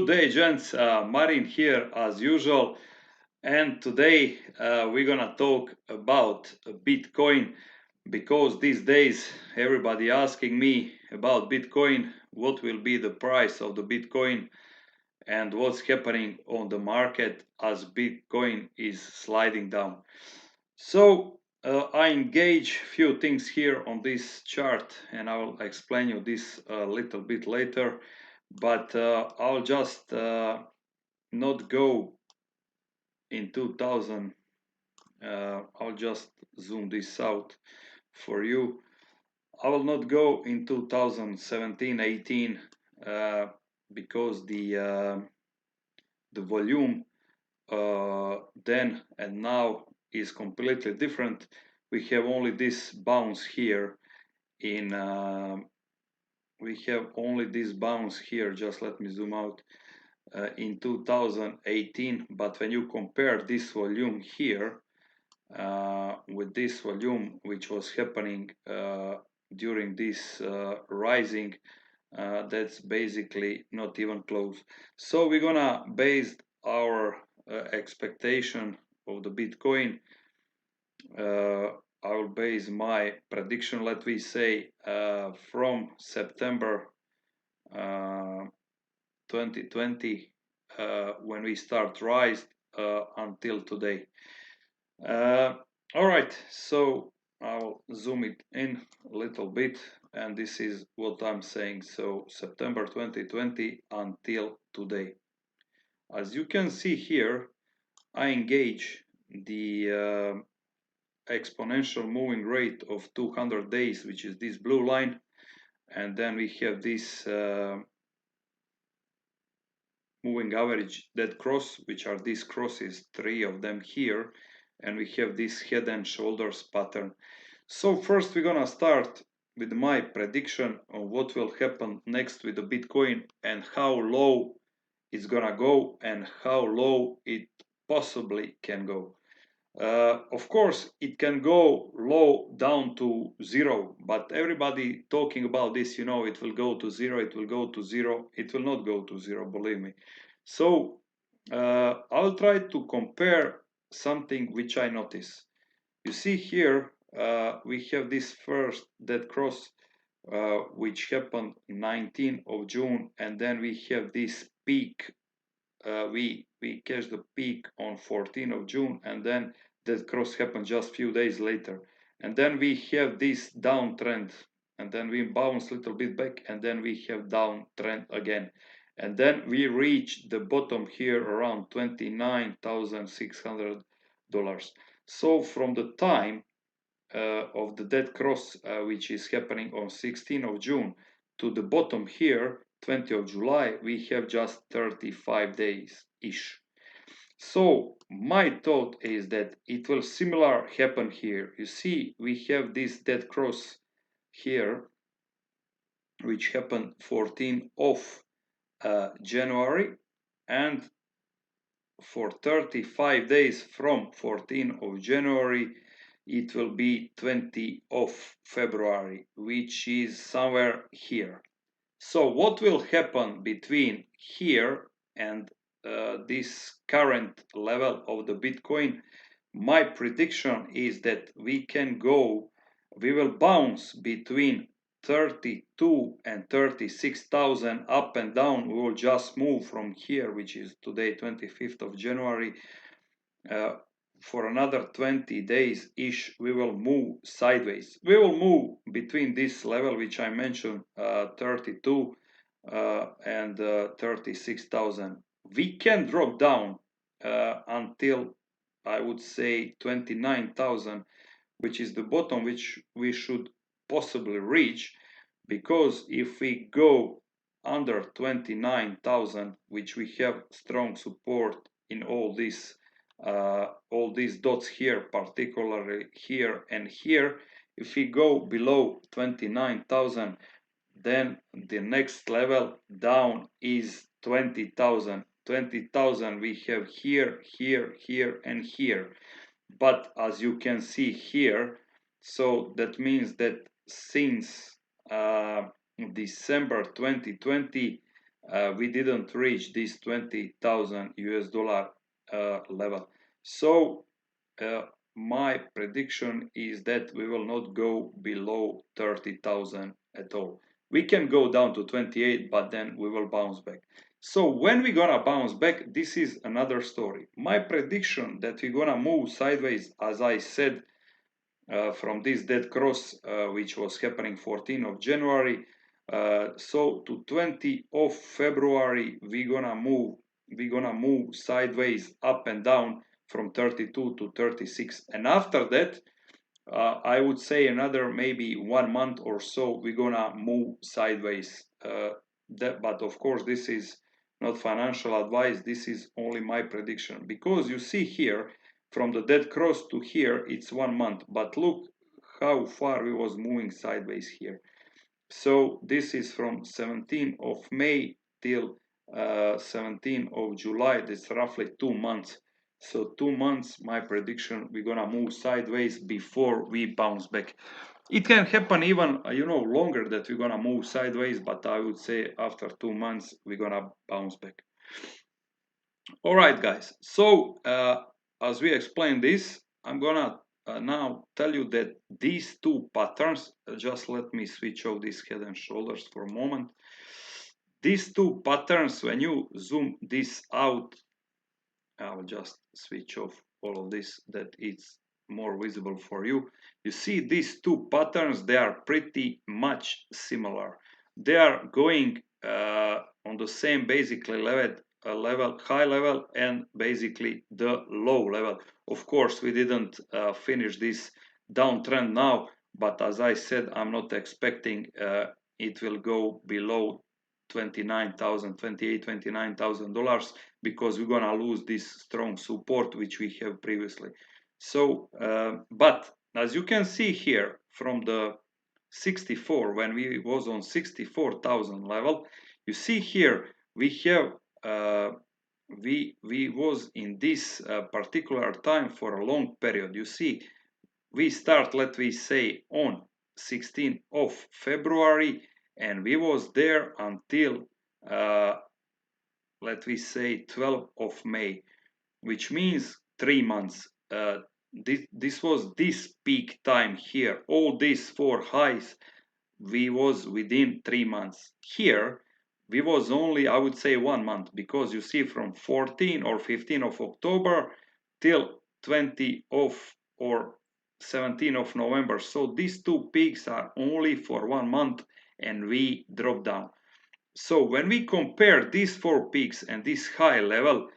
day, gents. Marin here as usual, and today we're gonna talk about Bitcoin because these days everybody asking me about Bitcoin, what will be the price of the Bitcoin, and what's happening on the market as Bitcoin is sliding down. So I engage few things here on this chart, and I will explain you this a little bit later. But I'll just not go in 2000. I'll just zoom this out for you. I will not go in 2017, 18 because the volume then and now is completely different. We have only this bounce here in. We have only this bounce here. Just let me zoom out. In 2018, but when you compare this volume here with this volume which was happening during this rising, that's basically not even close. So we're gonna base our expectation of the Bitcoin. I will base my prediction, let me say, from September 2020 when we start rise until today. All right, so I'll zoom it in a little bit, and this is what I'm saying. So September 2020 until today. As you can see here, I engage the exponential moving rate of 200 days, which is this blue line, and then we have this moving average dead cross, which are these crosses, three of them here, and we have this head and shoulders pattern. So first we're gonna start with my prediction on what will happen next with the Bitcoin and how low it's gonna go and how low it possibly can go. Of course, it can go low down to zero, but everybody talking about this, it will go to zero, it will go to zero. It will not go to zero, believe me. So I'll try to compare something which I notice. You see here, we have this first dead cross, which happened 19th of June, and then we have this peak. We catch the peak on 14th of June, and then that cross happened just few days later, and then we have this downtrend, and then we bounce a little bit back, and then we have downtrend again, and then we reach the bottom here around $29,600. So from the time of the dead cross, which is happening on 16th of June, to the bottom here 20th of July, we have just 35 days ish. So my thought is that it will similar happen here. You see, we have this dead cross here, which happened 14th of January, and for 35 days from 14th of January, it will be 20th of February, which is somewhere here. So what will happen between here and this current level of the Bitcoin? My prediction is that we will bounce between 32 and 36,000 up and down. We will just move from here, which is today 25th of January, for another 20 days ish. We will move sideways. We will move between this level which I mentioned, 32 and 36,000. We can drop down until, I would say, 29,000, which is the bottom which we should possibly reach, because if we go under 29,000, which we have strong support in all these dots here, particularly here and here, if we go below 29,000, then the next level down is 20,000. 20,000 we have here, here, here, and here. But as you can see here, so that means that since December 2020, we didn't reach this 20,000 US dollar level. So my prediction is that we will not go below 30,000 at all. We can go down to 28, but then we will bounce back. So when we're gonna bounce back, this is another story. My prediction that we're gonna move sideways, as I said, from this dead cross, which was happening 14th of January, so to 20th of February, we're gonna move sideways up and down from 32 to 36, and after that, I would say another maybe 1 month or so, we're gonna move sideways. But of course, this is not financial advice. This is only my prediction, because you see here from the dead cross to here, it's 1 month. But look how far we was moving sideways here. So this is from 17th of May till 17th of July. That's roughly 2 months. So 2 months, my prediction, we're gonna move sideways before we bounce back. It can happen even, longer that we're gonna move sideways, but I would say after 2 months, we're gonna bounce back. All right, guys. So as we explained this, I'm gonna now tell you that these two patterns, just let me switch off these head and shoulders for a moment. These two patterns, when you zoom this out, I'll just switch off all of this that it's more visible for you. You see these two patterns, they are pretty much similar. They are going on the same basically high level, and basically the low level. Of course, we didn't finish this downtrend now, but as I said, I'm not expecting it will go below 29,000, 28, $29,000, because we're gonna lose this strong support which we have previously. So, but as you can see here from the 64, when we was on 64,000 level, you see here we have we was in this particular time for a long period. You see, we start, let me say, on 16th of February, and we was there until let me say 12th of May, which means 3 months. This was this peak time here. All these four highs, we was within 3 months. Here, we was only, I would say, 1 month, because you see from 14 or 15 of October till 20 of or 17 of November. So these two peaks are only for 1 month, and we drop down. So when we compare these four peaks and this high level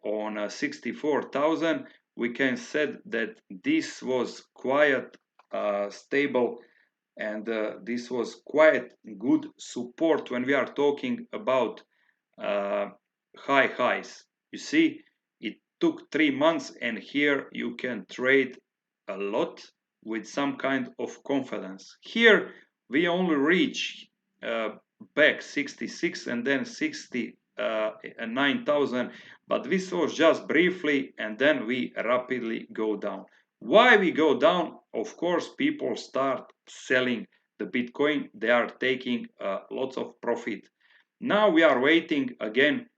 on 64,000, we can say that this was quite stable, and this was quite good support when we are talking about high highs. You see, it took 3 months, and here you can trade a lot with some kind of confidence. Here we only reach back 66 and then 69,000, but this was just briefly, and then we rapidly go down. Why we go down? Of course, people start selling the Bitcoin. They are taking lots of profit. Now we are waiting again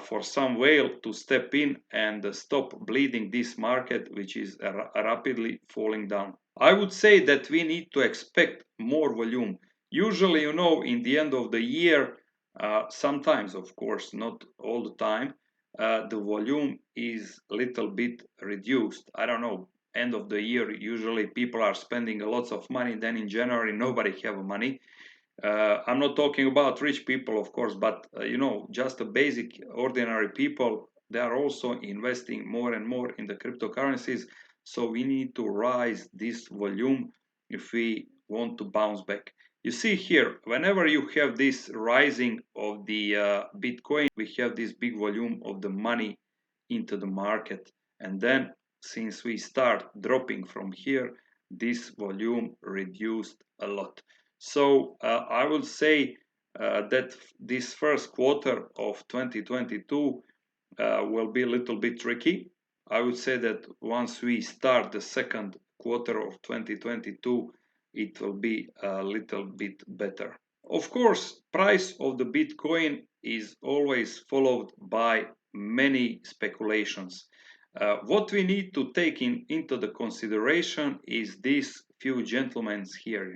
for some whale to step in and stop bleeding this market, which is rapidly falling down. I would say that we need to expect more volume. Usually, in the end of the year, sometimes, of course, not all the time, the volume is a little bit reduced. I don't know. End of the year, usually people are spending a lot of money. Then in January, nobody have money. I'm not talking about rich people, of course, but just the basic, ordinary people. They are also investing more and more in the cryptocurrencies. So we need to rise this volume if we want to bounce back. You see here, whenever you have this rising of the Bitcoin, we have this big volume of the money into the market. And then since we start dropping from here, this volume reduced a lot. So I will say that this first quarter of 2022 will be a little bit tricky. I would say that once we start the second quarter of 2022, it will be a little bit better. Of course, price of the Bitcoin is always followed by many speculations. What we need to take into the consideration is these few gentlemen here.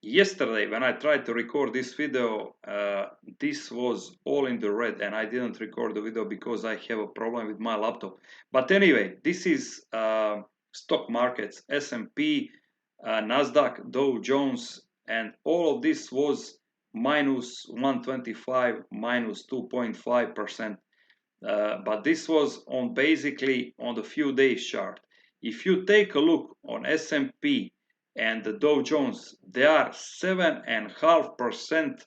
Yesterday when I tried to record this video, this was all in the red, and I didn't record the video because I have a problem with my laptop. But anyway, this is stock markets, S&P, Nasdaq, Dow Jones, and all of this was minus 125, minus 2.5%. But this was on basically on the few days chart. If you take a look on S&P and the Dow Jones, they are 7.5%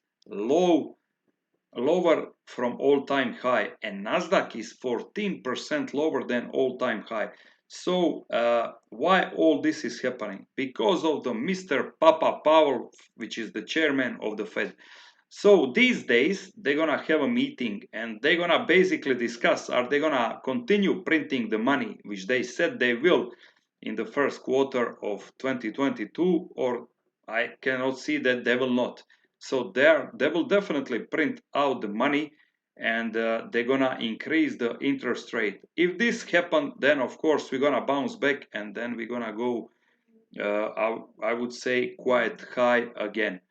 lower from all-time high, and Nasdaq is 14% lower than all-time high. So why all this is happening? Because of the Mr. Papa Powell, which is the chairman of the Fed. So these days they're gonna have a meeting and they're gonna basically discuss, are they gonna continue printing the money, which they said they will in the first quarter of 2022, or I cannot see that they will not. So they will definitely print out the money, and they're gonna increase the interest rate. If this happens, then of course we're gonna bounce back, and then we're gonna go, I would say, quite high again.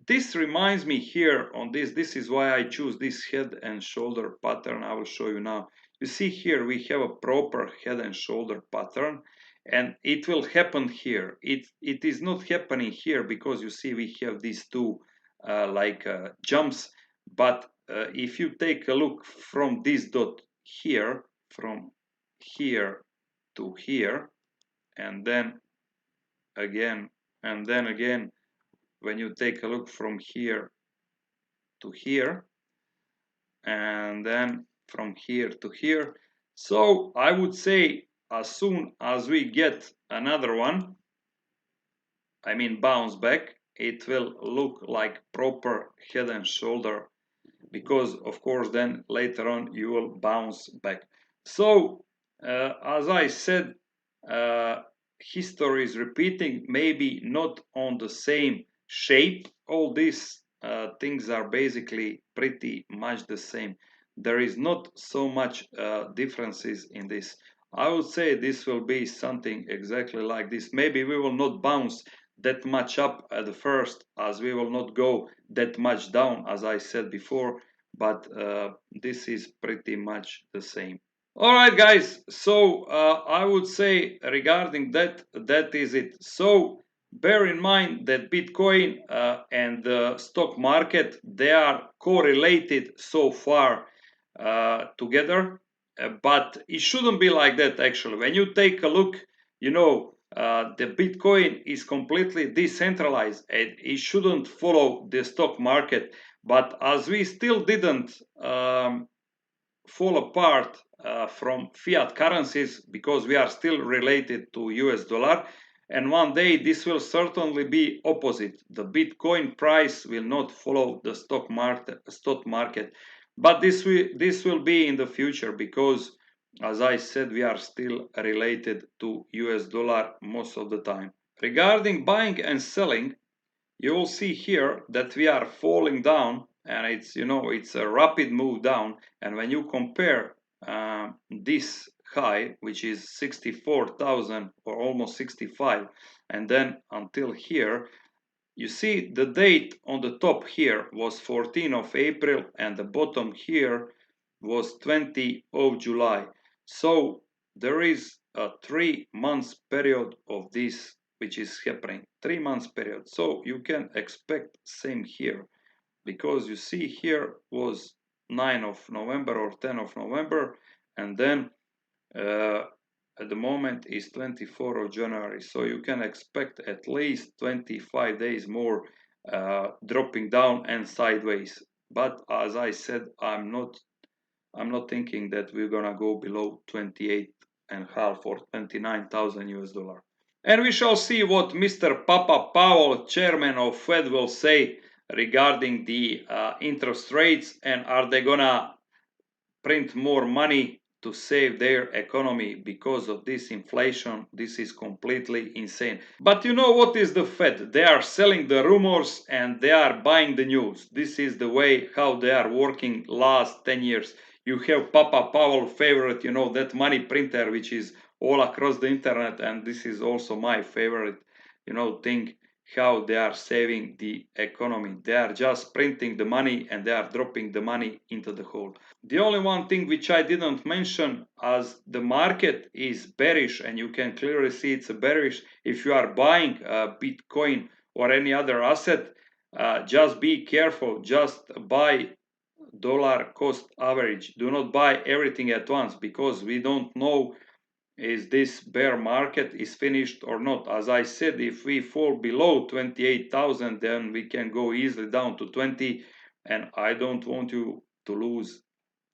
This reminds me here on this is why I choose this head and shoulder pattern. I will show you now. You see here we have a proper head and shoulder pattern, and it will happen here. It is not happening here because you see we have these two jumps, but if you take a look from this dot here, from here to here, and then again, and then again, when you take a look from here to here, and then from here to here. So I would say as soon as we get another one, I mean bounce back, it will look like proper head and shoulder, because of course then later on you will bounce back. So as I said, history is repeating, maybe not on the same shape. All these things are basically pretty much the same. There is not so much differences in this. I would say this will be something exactly like this. Maybe we will not bounce that much up at the first, as we will not go that much down, as I said before, but this is pretty much the same. All right, guys, so I would say regarding that, that is it. So bear in mind that Bitcoin and the stock market, they are correlated so far together, but it shouldn't be like that actually. When you take a look, the Bitcoin is completely decentralized and it shouldn't follow the stock market. But as we still didn't fall apart from fiat currencies, because we are still related to US dollar, and one day this will certainly be opposite. The Bitcoin price will not follow the stock market, but this will be in the future, because as I said, we are still related to US dollar most of the time. Regarding buying and selling, you will see here that we are falling down, and it's a rapid move down. And when you compare this high, which is 64,000 or almost 65, and then until here, you see the date on the top here was 14th of April, and the bottom here was 20th of July. So there is a 3 months period of this which is happening, 3 months period. So you can expect same here, because you see here was 9 of November or 10 of November, and then at the moment is 24 of January. So you can expect at least 25 days more dropping down and sideways. But as I said, I'm not thinking that we're gonna go below 28.5 or 29,000 US dollar. And we shall see what Mr. Papa Powell, chairman of Fed, will say regarding the interest rates, and are they gonna print more money to save their economy because of this inflation. This is completely insane. But you know what is the Fed? They are selling the rumors and they are buying the news. This is the way how they are working last 10 years. You have Papa Powell favorite, that money printer which is all across the internet, and this is also my favorite, thing, how they are saving the economy. They are just printing the money and they are dropping the money into the hole. The only one thing which I didn't mention, as the market is bearish and you can clearly see it's a bearish. If you are buying Bitcoin or any other asset, just be careful. Just buy dollar cost average. Do not buy everything at once, because we don't know is this bear market is finished or not. As I said, if we fall below 28,000, then we can go easily down to 20, and I don't want you to lose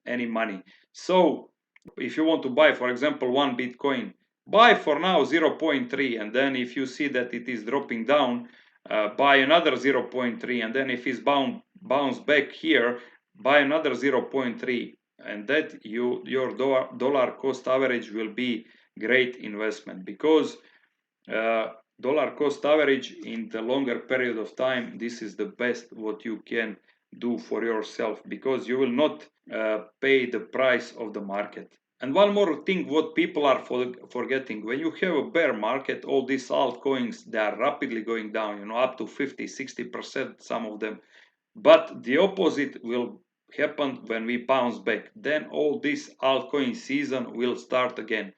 any money. So if you want to buy, for example, one Bitcoin, buy for now 0.3, and then if you see that it is dropping down, buy another 0.3, and then if it's bounce back here, buy another 0.3, and that your dollar cost average will be great investment, because uh, dollar cost average in the longer period of time, this is the best what you can do for yourself, because you will not pay the price of the market. And one more thing what people are forgetting: when you have a bear market, all these altcoins, they are rapidly going down, up to 50-60%, some of them. But the opposite will happen when we bounce back. Then all this altcoin season will start again.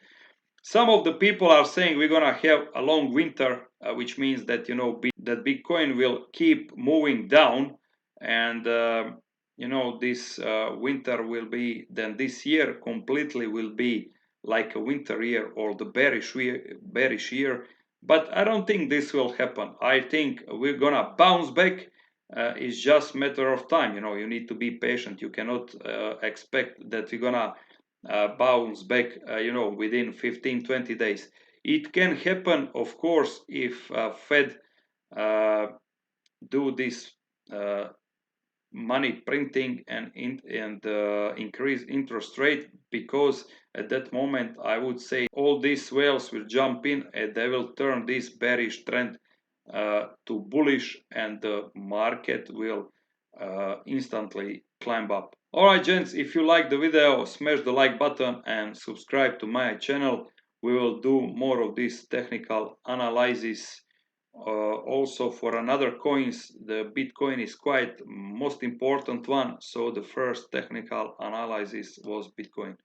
Some of the people are saying we're gonna have a long winter, which means that that Bitcoin will keep moving down, and this winter will be, then this year completely will be like a winter year, or the bearish year. But I don't think this will happen. I think we're gonna bounce back. It's just matter of time. You need to be patient. You cannot expect that we're gonna bounce back, within 15-20 days. It can happen, of course, if Fed uh, do this money printing and increase interest rate, because at that moment I would say all these whales will jump in and they will turn this bearish trend to bullish, and the market will instantly climb up. Alright gents, if you like the video, smash the like button and subscribe to my channel. We will do more of this technical analysis. Also for another coins, the Bitcoin is quite most important one, so the first technical analysis was Bitcoin.